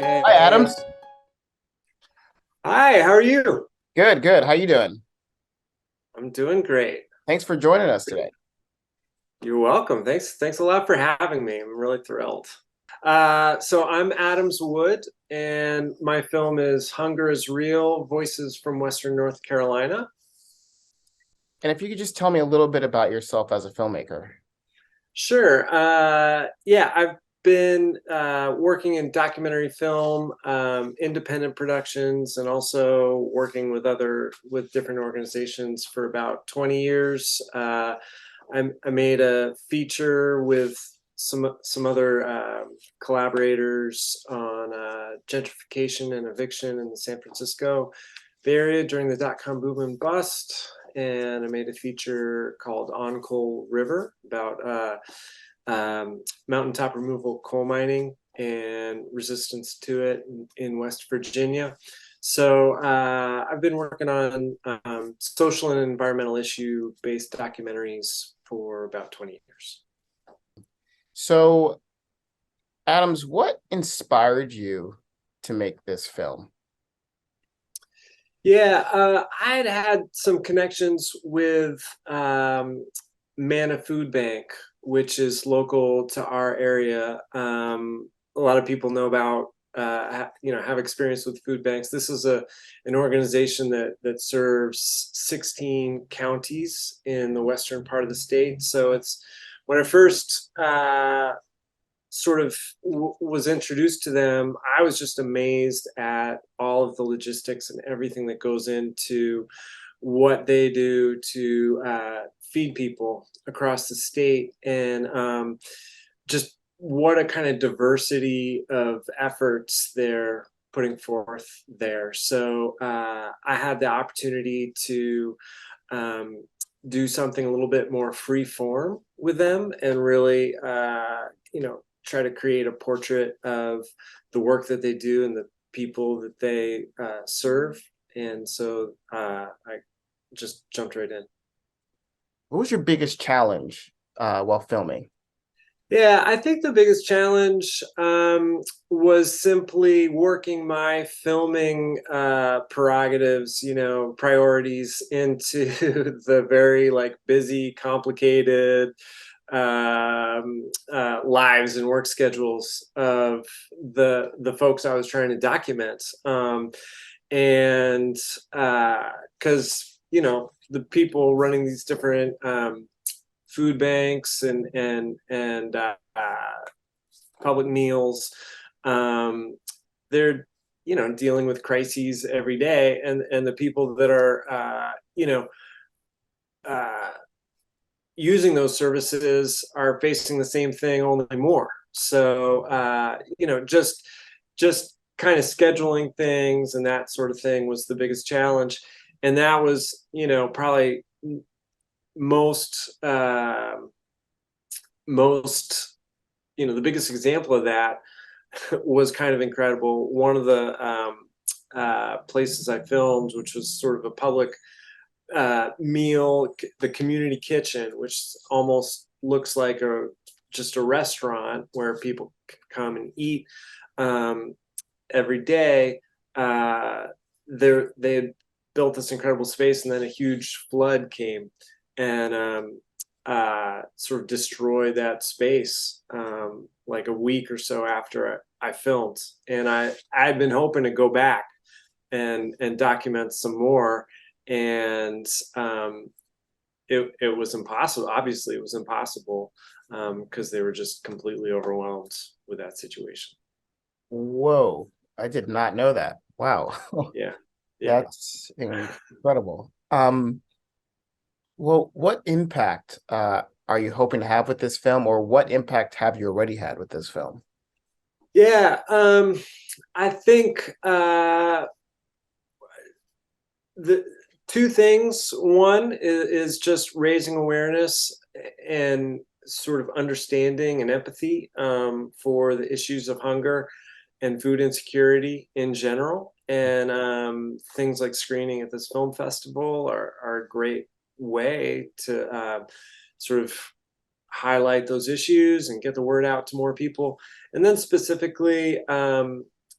Hi, Okay. Adams. Hi, how are you? Good, good. How you doing? I'm doing great. Thanks for joining us today. You're welcome. Thanks a lot for having me. I'm really thrilled. So I'm Adams Wood, and my film is Hunger is Real, Voices from Western North Carolina. And if you could just tell me a little bit about yourself as a filmmaker. Sure. Yeah, I've been working in documentary film, independent productions, and also working with different organizations for about 20 years. I made a feature with some other collaborators on gentrification and eviction in the San Francisco Bay Area during the dot-com boom and bust. And I made a feature called On Coal River about mountaintop removal coal mining and resistance to it in West Virginia. So I've been working on social and environmental issue based documentaries for about 20 years. So, Adams, what inspired you to make this film? Yeah, I had some connections with MANNA FoodBank, which is local to our area. A lot of people know about, have experience with food banks. This is an organization that serves 16 counties in the western part of the state. So it's when I first sort of was introduced to them, I was just amazed at all of the logistics and everything that goes into what they do to feed people across the state, and just what a kind of diversity of efforts they're putting forth there. So I had the opportunity to um, do something a little bit more free form with them and really, try to create a portrait of the work that they do and the people that they serve. And so I just jumped right in. What was your biggest challenge while filming? Yeah, I think the biggest challenge was simply working my filming prerogatives, priorities into the very like busy, complicated lives and work schedules of the folks I was trying to document. And because the people running these different food banks and public meals, they're dealing with crises every day, and the people that are uh, using those services are facing the same thing, only more. So just kind of scheduling things and that sort of thing was the biggest challenge, and that was probably most most the biggest example of that was kind of incredible. One of the places I filmed, which was sort of a public meal, the community kitchen, which almost looks like just a restaurant where people come and eat um, every day. They had built this incredible space, and then a huge flood came and sort of destroyed that space like a week or so after I filmed. And I had been hoping to go back and document some more, and it was impossible. Obviously, it was impossible because they were just completely overwhelmed with that situation. Whoa, I did not know that. Wow. Yeah, yeah. That's incredible. Well, what impact are you hoping to have with this film, or what impact have you already had with this film? Yeah, I think the two things. One is just raising awareness and sort of understanding and empathy for the issues of hunger and food insecurity in general. And things like screening at this film festival are a great way to sort of highlight those issues and get the word out to more people. And then specifically,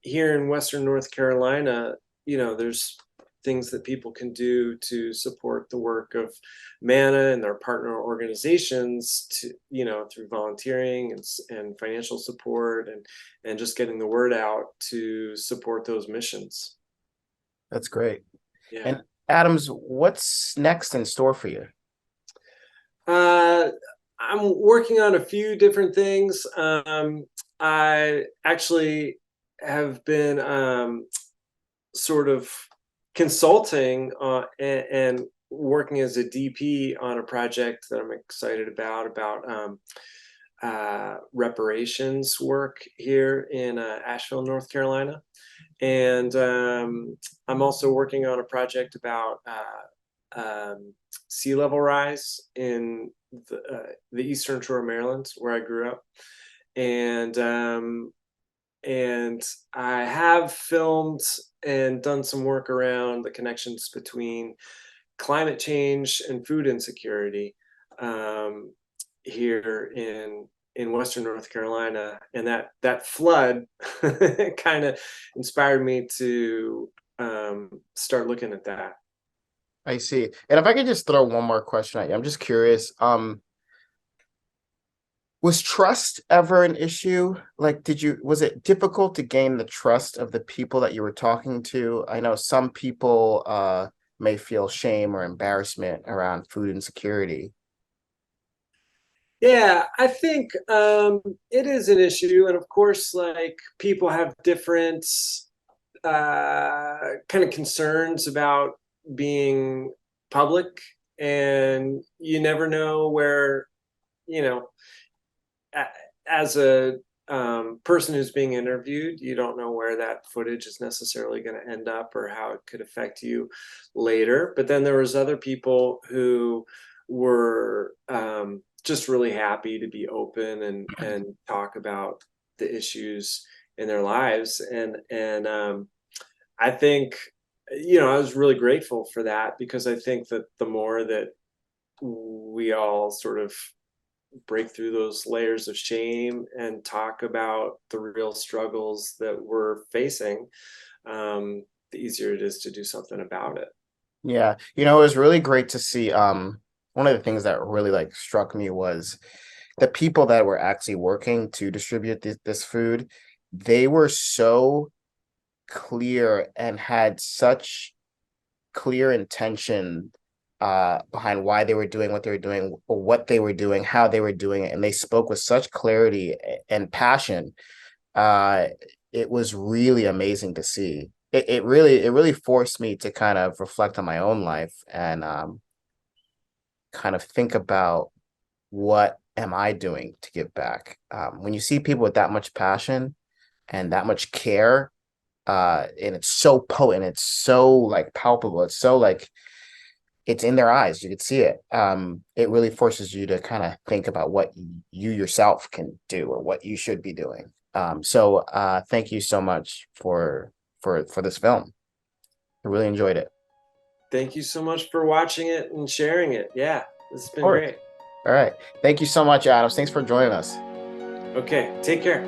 here in Western North Carolina, there's things that people can do to support the work of MANNA and their partner organizations through volunteering and financial support and just getting the word out to support those missions. That's great. Yeah. And Adams, what's next in store for you? Uh, I'm working on a few different things. I actually have been sort of consulting and working as a DP on a project that I'm excited about reparations work here in Asheville, North Carolina. And I'm also working on a project about sea level rise in the Eastern Shore of Maryland, where I grew up. And I have filmed and done some work around the connections between climate change and food insecurity here in Western North Carolina, and that flood kind of inspired me to start looking at that. I see. And if I could just throw one more question at you, I'm just curious. Was trust ever an issue? Like, was it difficult to gain the trust of the people that you were talking to? I know some people may feel shame or embarrassment around food insecurity. Yeah, I think it is an issue, and of course, like people have different kind of concerns about being public, and you never know where, you know, as a person who's being interviewed, you don't know where that footage is necessarily going to end up or how it could affect you later. But then there was other people who were just really happy to be open and talk about the issues in their lives, and I think I was really grateful for that, because I think that the more that we all sort of break through those layers of shame and talk about the real struggles that we're facing, the easier it is to do something about it. Yeah, it was really great to see. One of the things that really like struck me was the people that were actually working to distribute this food. They were so clear and had such clear intention behind why they were doing what they were doing, or what they were doing, how they were doing it, and they spoke with such clarity and passion. Uh, it was really amazing to see. It really forced me to kind of reflect on my own life and kind of think about what am I doing to give back. When you see people with that much passion and that much care, and it's so potent, it's so like palpable, it's so like it's in their eyes, you could see it. It really forces you to kind of think about what you yourself can do or what you should be doing. So thank you so much for this film. I really enjoyed it. Thank you so much for watching it and sharing it. Yeah, this has Of been course. great. All right. Thank you so much, Adams. Thanks for joining us. Okay, take care.